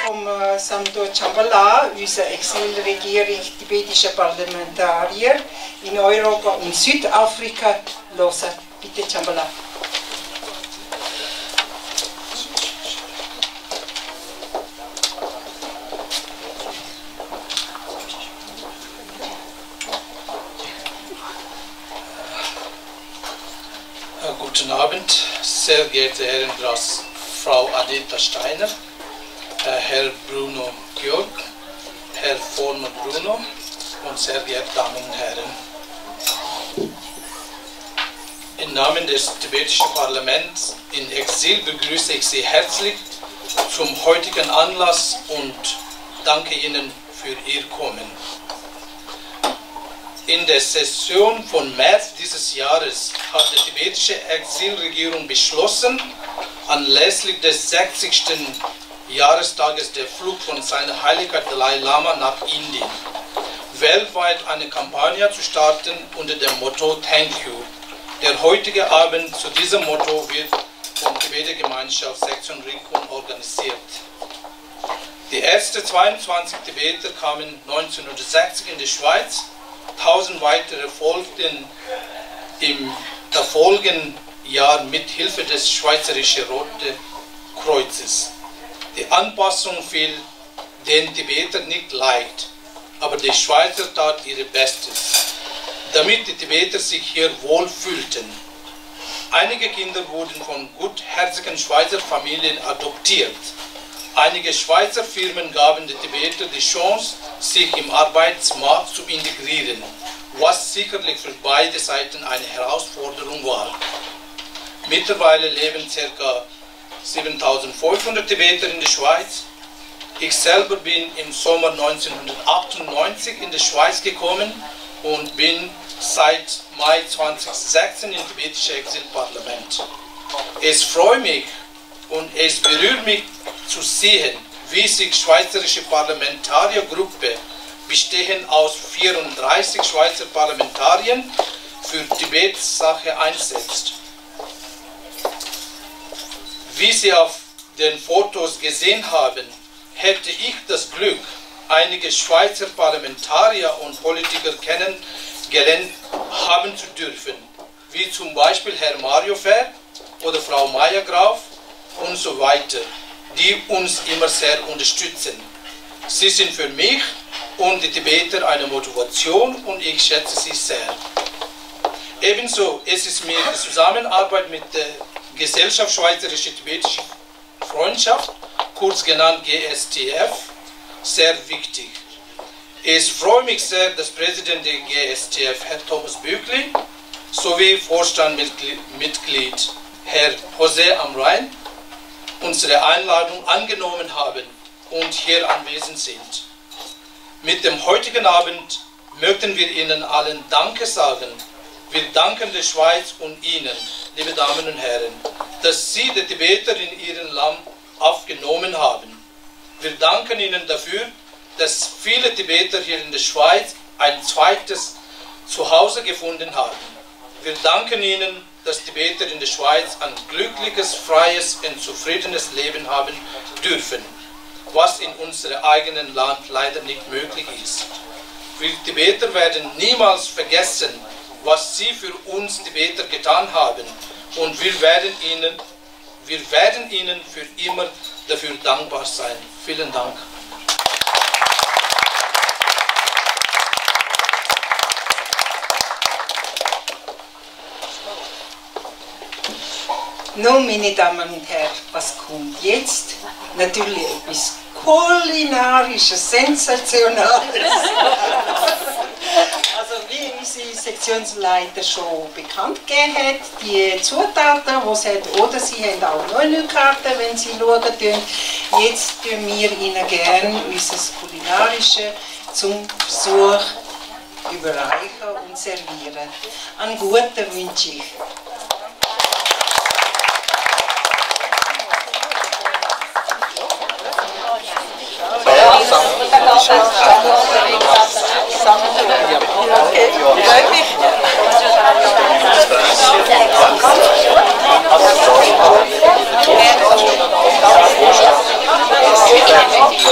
vom Samdor Chambala, unserer Exilregierung tibetischer Parlamentarier in Europa und Südafrika, hören. Bitte, Chambala. Guten Abend, sehr geehrte Herren, Frau Anita Steiner, Herr Bruno Georg, Herr Former Bruno und sehr geehrte Damen und Herren. Im Namen des tibetischen Parlaments in Exil begrüße ich Sie herzlich zum heutigen Anlass und danke Ihnen für Ihr Kommen. In der Session von März dieses Jahres hat die tibetische Exilregierung beschlossen, anlässlich des 60. Jahrestages der Flucht von seiner Heiligkeit Dalai Lama nach Indien, weltweit eine Kampagne zu starten unter dem Motto Thank You. Der heutige Abend zu diesem Motto wird von Tibeter Gemeinschaft Sektion Rikun organisiert. Die ersten 22 Tibeter kamen 1960 in die Schweiz. 1000 weitere folgten im folgenden Jahr mit Hilfe des Schweizerischen Roten Kreuzes. Die Anpassung fiel den Tibetern nicht leicht, aber die Schweizer tat ihr Bestes, damit die Tibeter sich hier wohl fühlten. Einige Kinder wurden von gutherzigen Schweizer Familien adoptiert. Einige Schweizer Firmen gaben den Tibetern die Chance, sich im Arbeitsmarkt zu integrieren, was sicherlich für beide Seiten eine Herausforderung war. Mittlerweile leben ca. 7500 Tibeter in der Schweiz. Ich selber bin im Sommer 1998 in die Schweiz gekommen und bin seit Mai 2016 im tibetischen Exilparlament. Es freut mich und es berührt mich zu sehen, wie sich die Schweizerische Parlamentariergruppe, bestehend aus 34 Schweizer Parlamentariern, für Tibets Sache einsetzt. Wie Sie auf den Fotos gesehen haben, hätte ich das Glück, einige Schweizer Parlamentarier und Politiker kennengelernt haben zu dürfen, wie zum Beispiel Herr Mario Fehr oder Frau Maya Graf und so weiter, die uns immer sehr unterstützen. Sie sind für mich und die Tibeter eine Motivation und ich schätze sie sehr. Ebenso ist es mir die Zusammenarbeit mit der Gesellschaft Schweizerische Tibetische Freundschaft, kurz genannt GSTF, sehr wichtig. Es freut mich sehr, dass Präsident der GSTF, Herr Thomas Bückli, sowie Vorstandsmitglied Herr José Amrain unsere Einladung angenommen haben und hier anwesend sind. Mit dem heutigen Abend möchten wir Ihnen allen Danke sagen. Wir danken der Schweiz und Ihnen, liebe Damen und Herren, dass Sie die Tibeter in Ihrem Land aufgenommen haben. Wir danken Ihnen dafür, dass viele Tibeter hier in der Schweiz ein zweites Zuhause gefunden haben. Wir danken Ihnen, dass Tibeter in der Schweiz ein glückliches, freies und zufriedenes Leben haben dürfen, was in unserem eigenen Land leider nicht möglich ist. Wir Tibeter werden niemals vergessen, was Sie für uns Tibeter getan haben, und wir werden Ihnen für immer dafür dankbar sein. Vielen Dank. Nun, meine Damen und Herren, was kommt jetzt? Natürlich etwas Kulinarisches, Sensationales. Also wie unsere Sektionsleiter schon bekannt gegeben hat, die Zutaten, die sie hat, oder sie haben auch Menükarten, wenn sie schauen tun. Jetzt tun wir Ihnen gerne unser Kulinarisches zum Besuch überreichen und servieren. Einen guten wünsche ich. Okay.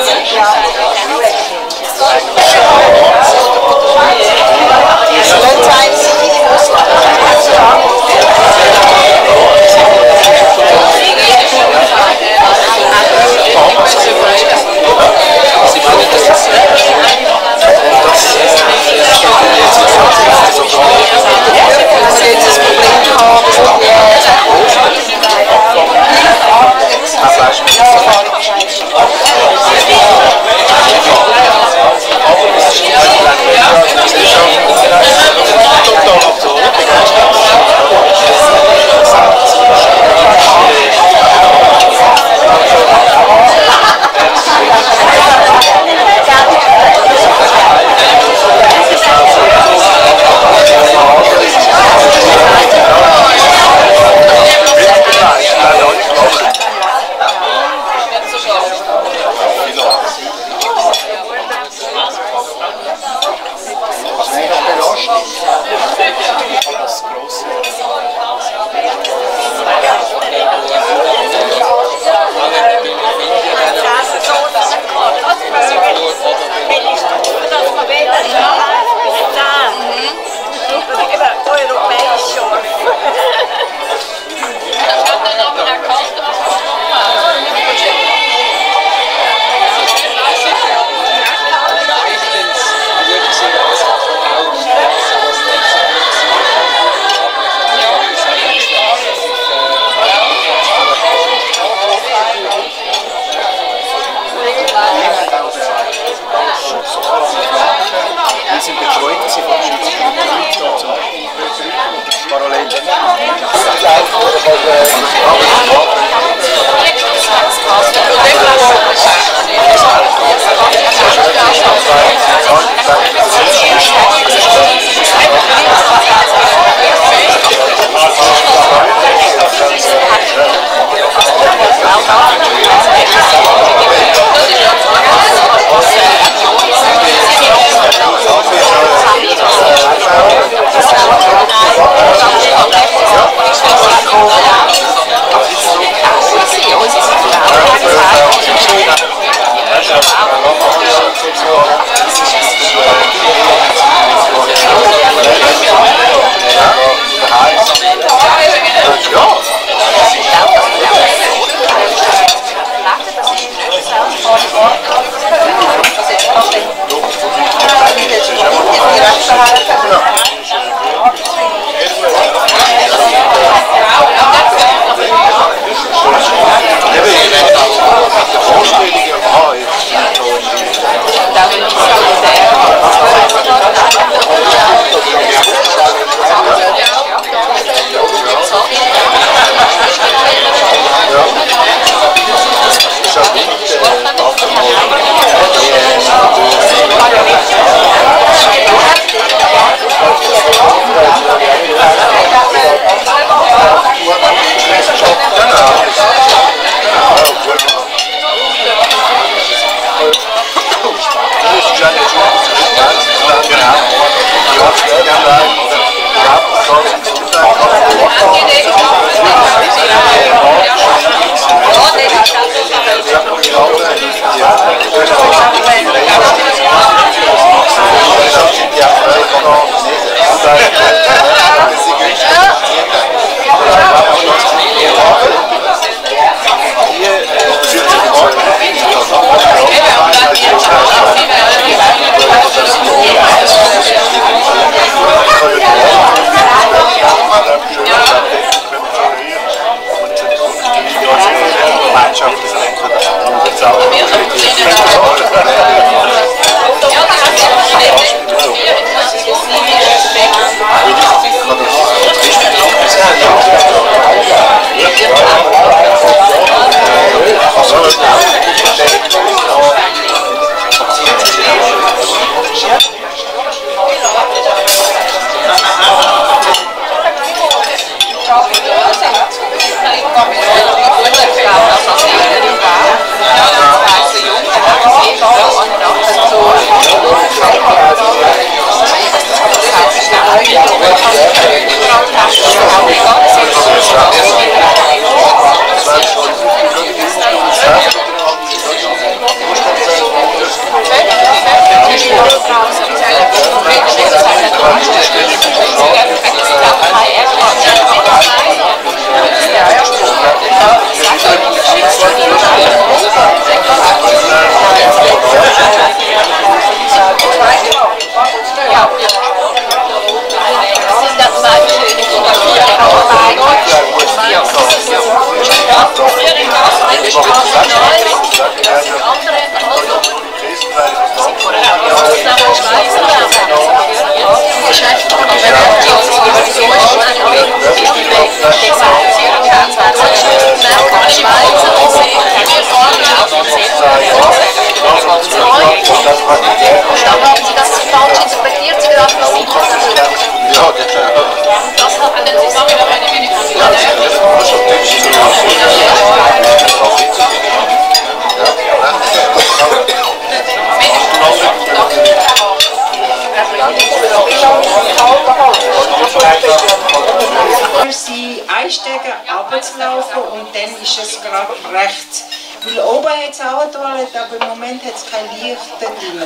Sie einsteigen, runterzulaufen und dann ist es gerade rechts. Weil oben hat es auch eine Toilette, aber im Moment hat es kein Licht da drin.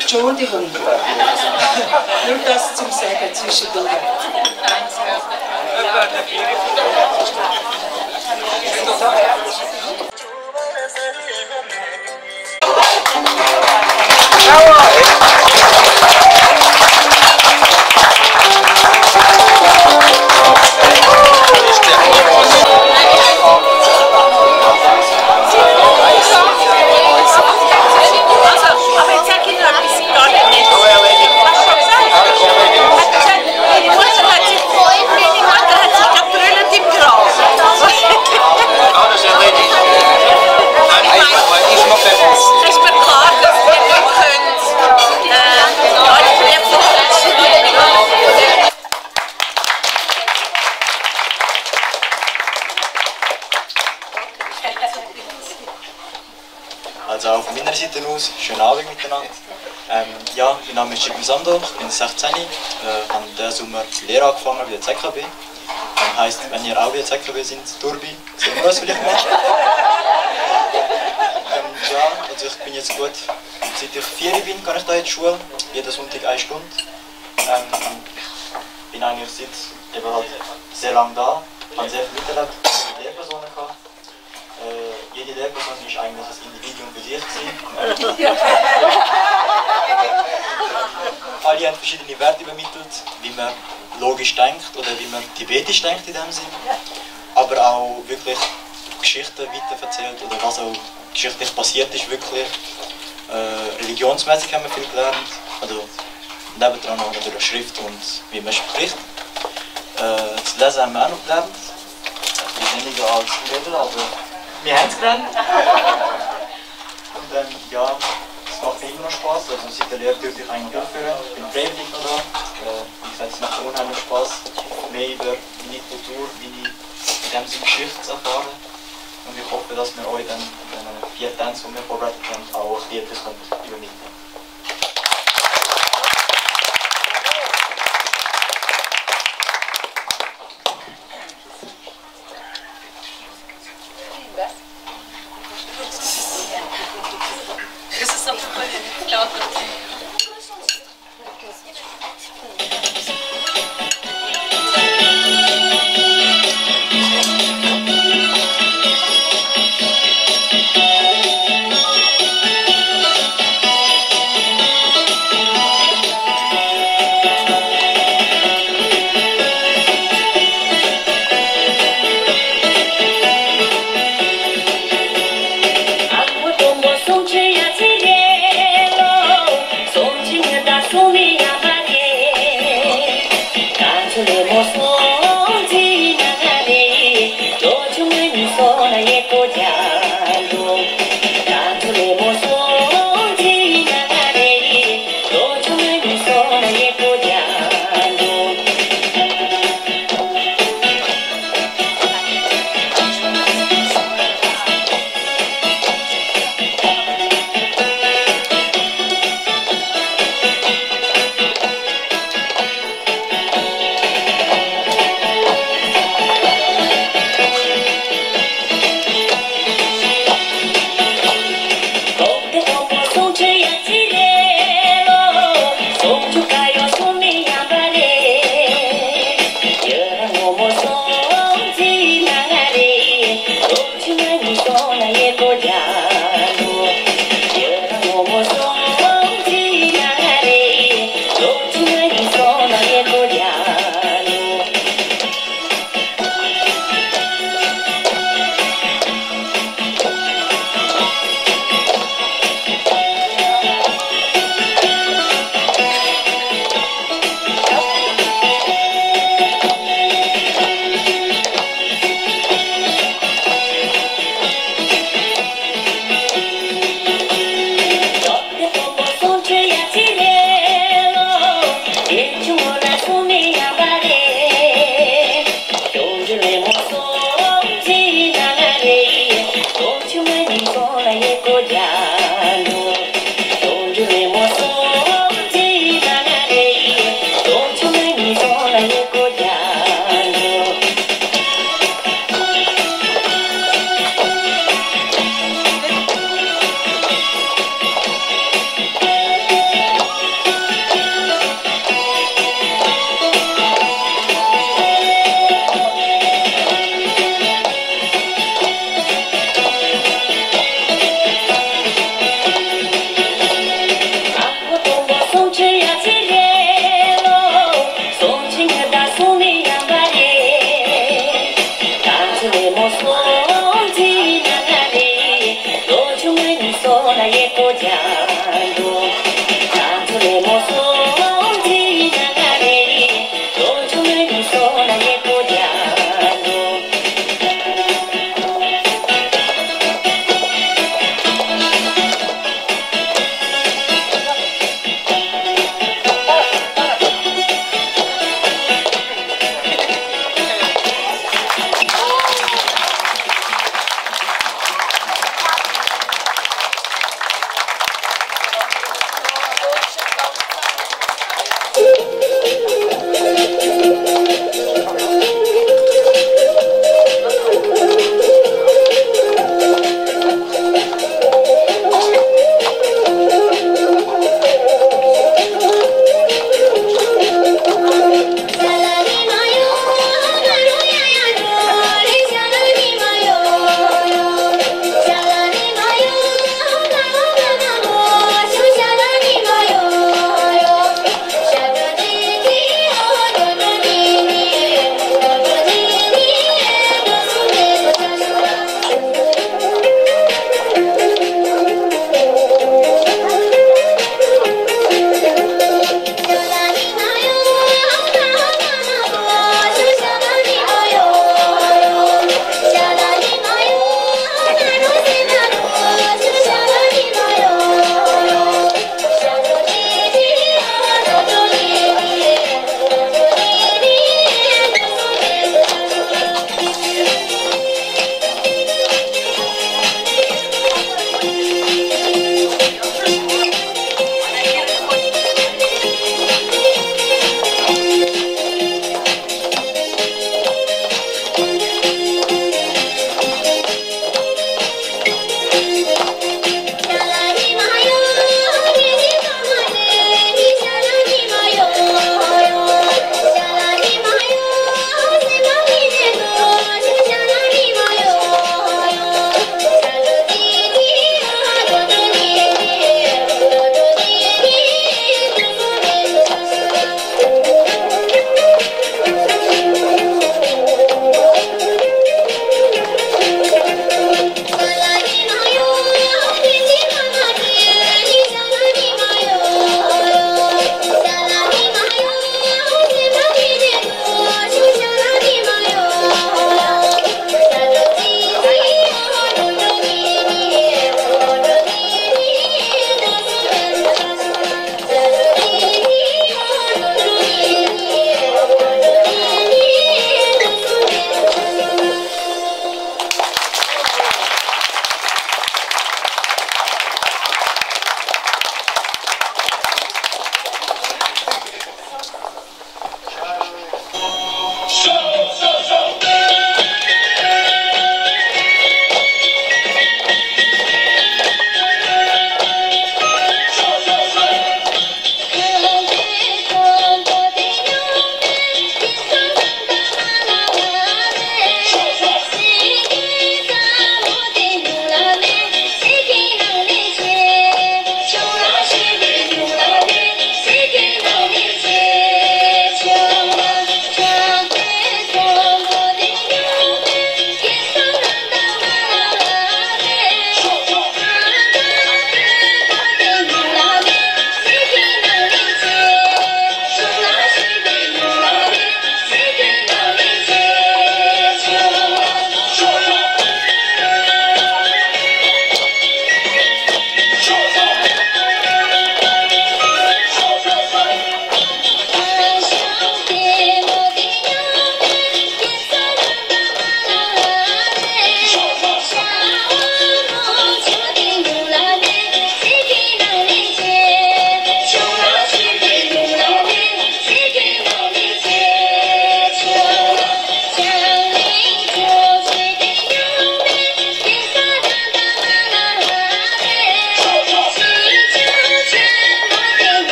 Entschuldigung. Nur das zum Sagen zwischendurch. Die Mutter hat sich also auch von meiner Seite aus, schönen Abend miteinander. Ja, mein Name ist Jim Sando, ich bin 16, habe diesen Sommer die Lehre angefangen bei der ZKB. Heisst, wenn ihr auch bei der ZKB seid, Turbi, sehen wir uns vielleicht mal. Ja, also ich bin jetzt gut, seit ich 4 bin, gehe ich da in die Schule, jeden Sonntag 1 Stunde. Bin eigentlich seit eben halt sehr lange da, habe sehr viel miterlebt, viele Lehrpersonen gehabt. Jede Lehrperson war eigentlich ein Individuum für sich. Alle haben verschiedene Werte übermittelt, wie man logisch denkt oder wie man tibetisch denkt in dem Sinn. Aber auch wirklich Geschichten weiterverzählt oder was auch geschichtlich passiert ist, wirklich. Religionsmäßig haben wir viel gelernt. Also nebendran noch natürlich Schrift und wie man spricht. Das Lesen haben wir auch noch gelernt. Ein bisschen weniger als Reden, aber wir haben es gelernt. Und ja, es macht mir immer noch Spaß. Also seit der Lehre dürfte ich eigentlich durchführen. Ich bin freiwillig noch da. Wie gesagt, es macht mir unheimlich Spaß, mehr über meine Kultur, meine in dem Sinne Geschichte zu erfahren. Und ich hoffe, dass wir euch dann in den 4 Tänzen, die wir vorbereitet haben, auch etwas übermitteln.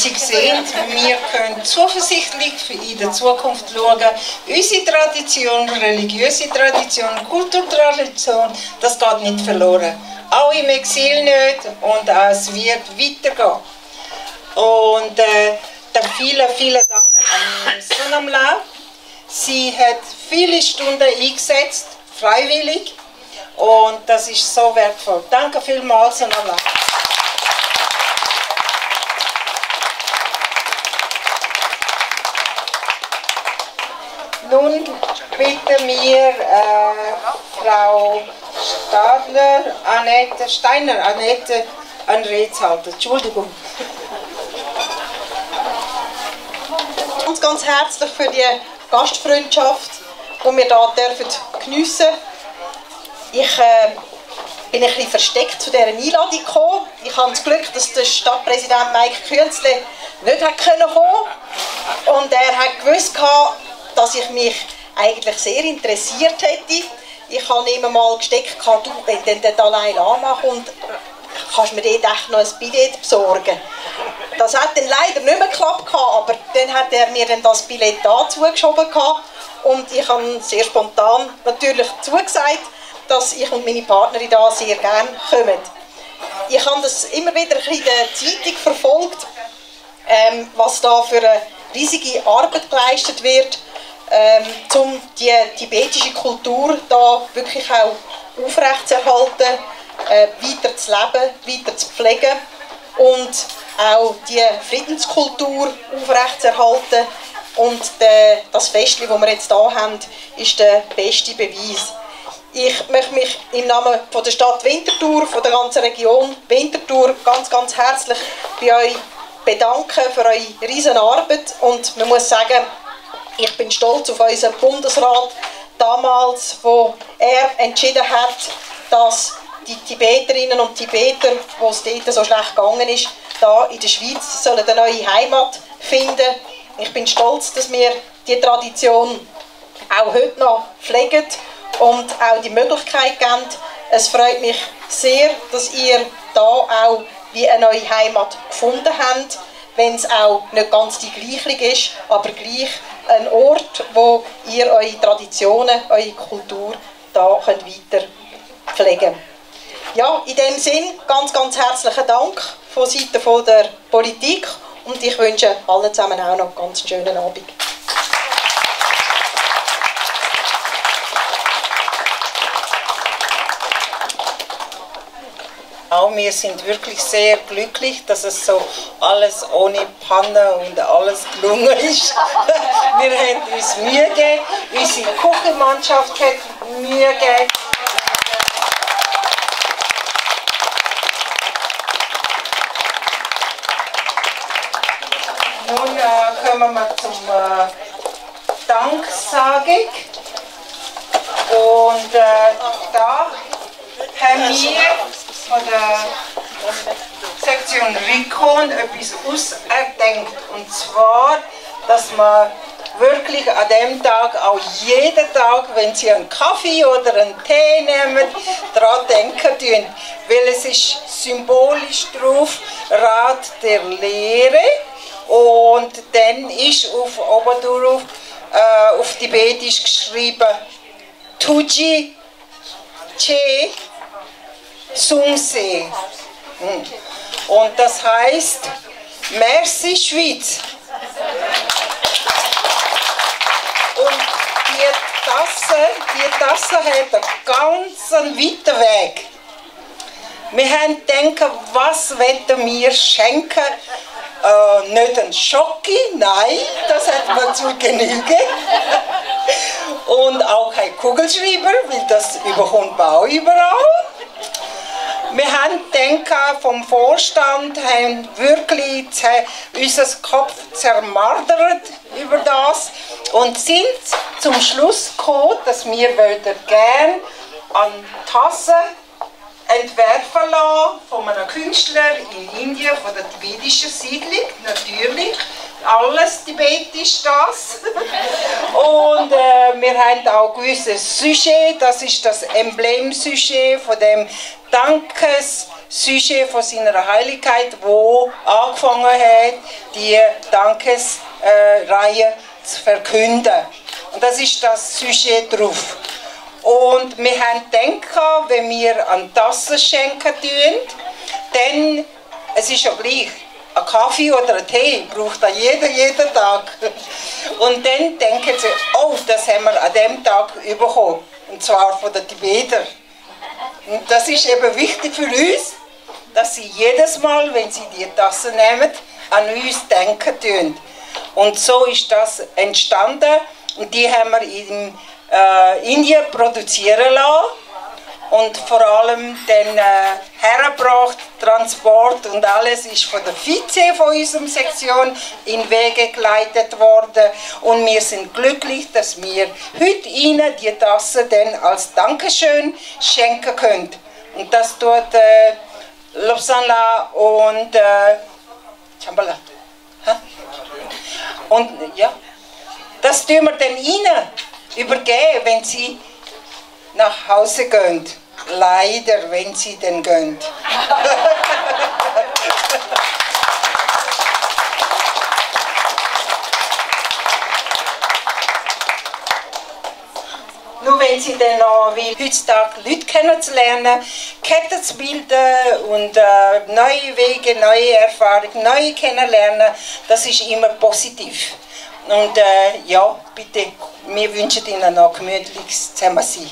Sie sehen, wir können zuversichtlich für in der Zukunft schauen. Unsere Tradition, religiöse Tradition, Kulturtradition, das geht nicht verloren. Auch im Exil nicht und es wird weitergehen. Und dann vielen Dank an Sonamla. Sie hat viele Stunden eingesetzt, freiwillig. Und das ist so wertvoll. Danke vielmals, Sonamla. Nun bitten wir Frau Steiner, Annette, an Rede zu halten. Entschuldigung. Ganz herzlich für die Gastfreundschaft, die wir hier geniessen dürfen. Ich bin ein bisschen versteckt zu dieser Einladung gekommen. Ich habe das Glück, dass der Stadtpräsident Mike Künzle nicht kommen konnte. Und er hat gewusst, dass ich mich eigentlich sehr interessiert hätte. Ich habe ihm mal gesteckt, du, wenn dann der Dalai Lama kommt, kannst du mir dort echt noch ein Billett besorgen. Das hat dann leider nicht mehr geklappt, aber dann hat er mir dann das Billett da zugeschoben und ich habe sehr spontan natürlich zugesagt, dass ich und meine Partnerin da sehr gerne kommen. Ich habe das immer wieder in der Zeitung verfolgt, was da für eine riesige Arbeit geleistet wird, um die tibetische Kultur da wirklich auch aufrechtzuerhalten, weiter zu leben, weiter zu pflegen und auch die Friedenskultur aufrechtzuerhalten. Und das Festchen, das wir jetzt hier haben, ist der beste Beweis. Ich möchte mich im Namen von der Stadt Winterthur, von der ganzen Region Winterthur ganz herzlich bei euch bedanken für eure riesen Arbeit. Und man muss sagen, ich bin stolz auf unseren Bundesrat damals, wo er entschieden hat, dass die Tibeterinnen und Tibeter, wo es dort so schlecht gegangen ist, da in der Schweiz sollen eine neue Heimat finden. Ich bin stolz, dass wir die Tradition auch heute noch pflegen und auch die Möglichkeit geben. Es freut mich sehr, dass ihr da auch wie eine neue Heimat gefunden habt, wenn es auch nicht ganz die gleiche ist, aber gleich ein Ort, wo ihr eure Traditionen, eure Kultur da könnt weiter pflegen könnt. Ja, in dem Sinn ganz herzlichen Dank von Seiten der Politik und ich wünsche allen zusammen auch noch einen ganz schönen Abend. Auch wir sind wirklich sehr glücklich, dass es so alles ohne Panne und alles gelungen ist. Wir haben uns Mühe gegeben, unsere Küchenmannschaft hat Mühe gegeben. Nun kommen wir zum Danksagung. Und da haben wir von der Sektion Rikon etwas ausgedenkt. Und zwar, dass man wirklich an dem Tag, auch jeden Tag, wenn Sie einen Kaffee oder einen Tee nehmen, daran denken tun. Weil es ist symbolisch drauf, Rat der Lehre. Und dann ist oben drauf auf Tibetisch geschrieben, Tuji Che Sumse. Und das heißt, Merci Schweiz. Und die Tasse hat einen ganz weiten Weg. Wir haben gedacht, was wollen wir schenken? Nicht ein Schocki, nein, das hat man zu Genüge. Und auch kein Kugelschreiber, weil das überkommt man auch überall. Wir haben gedacht, vom Vorstand haben wirklich unser Kopf zermardert über das und sind zum Schluss gekommen, dass wir gerne an Tassen entwerfen lassen von einem Künstler in Indien, von der tibetischen Siedlung, natürlich. Alles tibetisch das. Und wir haben auch gewisses Sujet, das ist das Emblem-Sujet von dem Dankes Sujet von seiner Heiligkeit, wo angefangen hat, die Dankesreihe zu verkünden. Und das ist das Sujet drauf. Und wir haben gedacht, wenn wir an Tassen schenken tun, dann, es ist ja gleich, ein Kaffee oder ein Tee braucht da jeden Tag. Und dann denken sie, oh, das haben wir an dem Tag bekommen. Und zwar von den Tibetern. Und das ist eben wichtig für uns, dass sie jedes Mal, wenn sie die Tasse nehmen, an uns denken tun. Und so ist das entstanden. Und die haben wir in Indien produzieren lassen. Und vor allem dann hergebracht, Transport und alles ist von der Vize von unserer Sektion in Wege geleitet worden. Und wir sind glücklich, dass wir heute Ihnen die Tasse dann als Dankeschön schenken können. Und das tut Lobsanla und Chambala. Und ja, das tun wir dann Ihnen übergeben, wenn Sie nach Hause gehen. Leider, wenn Sie denn gehen. Nur wenn Sie dann noch will, heutzutage Leute kennenzulernen, Ketten zu bilden und neue Wege, neue Erfahrungen, neue kennenlernen, das ist immer positiv. Und ja, bitte, wir wünschen Ihnen noch gemütliches Zusammensein.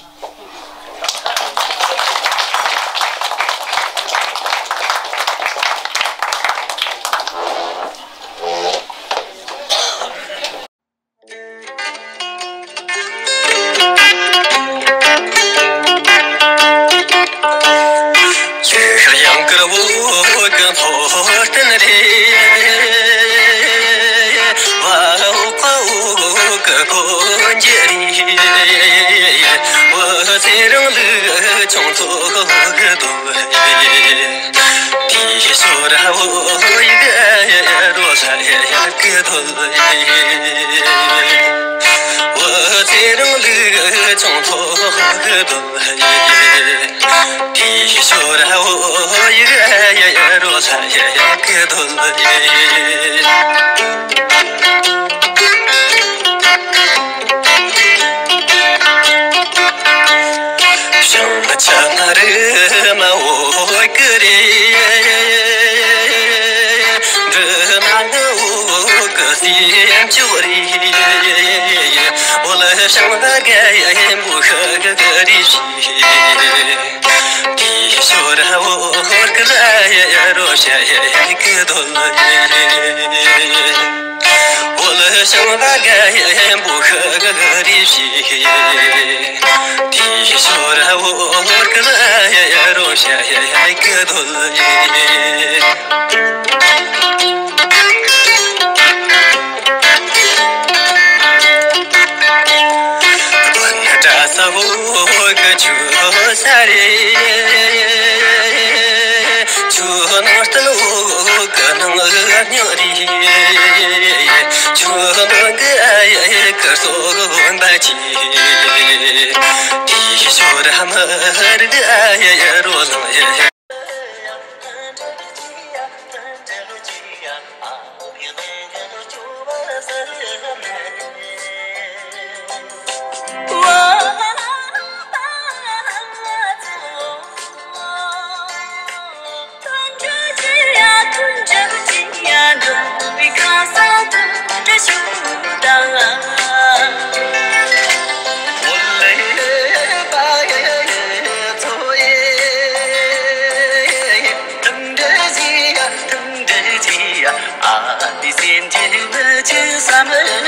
Summer